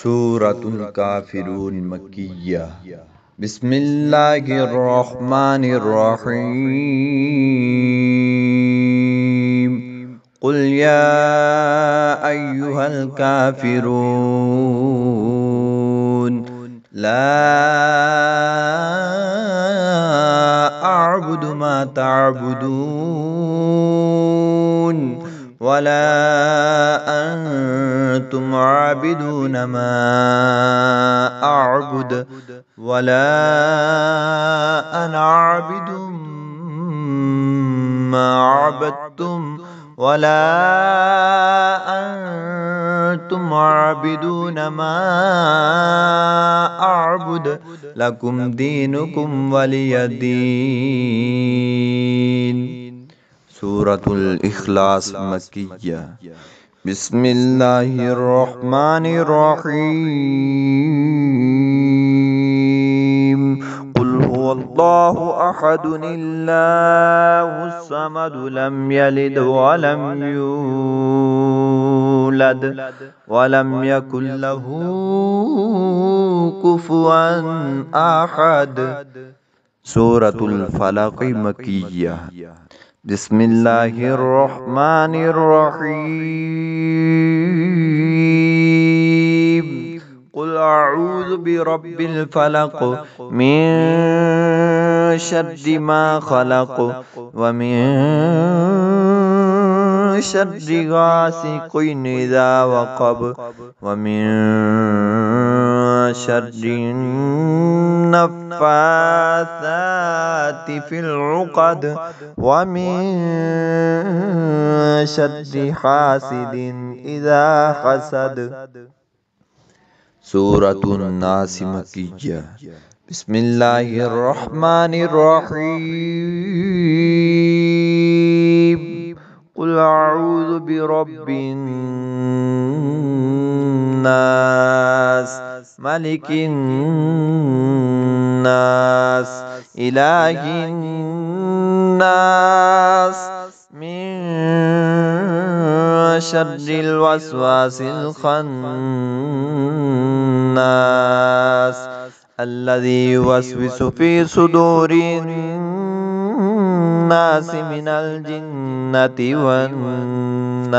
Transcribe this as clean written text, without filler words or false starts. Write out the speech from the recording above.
سورة الكافرون مكية. بسم الله الرحمن الرحيم. قل يا أيها الكافرون لا أعبد ما تعبدون ولا أنتم عابدون ما أعبد ولا أنا عابد ما عبدتم ولا أنتم عابدون ما أعبد لكم دينكم ولي دين. سورة الإخلاص مكية. بسم الله الرحمن الرحيم. قل هو الله أحد الله الصمد لم يلد ولم يولد ولم يكن له كفوا أحد. سورة الفلق مكية. بسم الله الرحمن الرحيم. قل أعوذ برب الفلق من شر ما خلق ومن شر غاسق إذا وقب ومن شر النفاثات في العقد ومن شر حاسد إذا حسد. سورة الناس مكية. بسم الله الرحمن الرحيم. قل أعوذ برب الناس ملك الناس إله الناس من شر الوسواس الخناس الذي يوسوس في صدور الناس من الجنة والناس.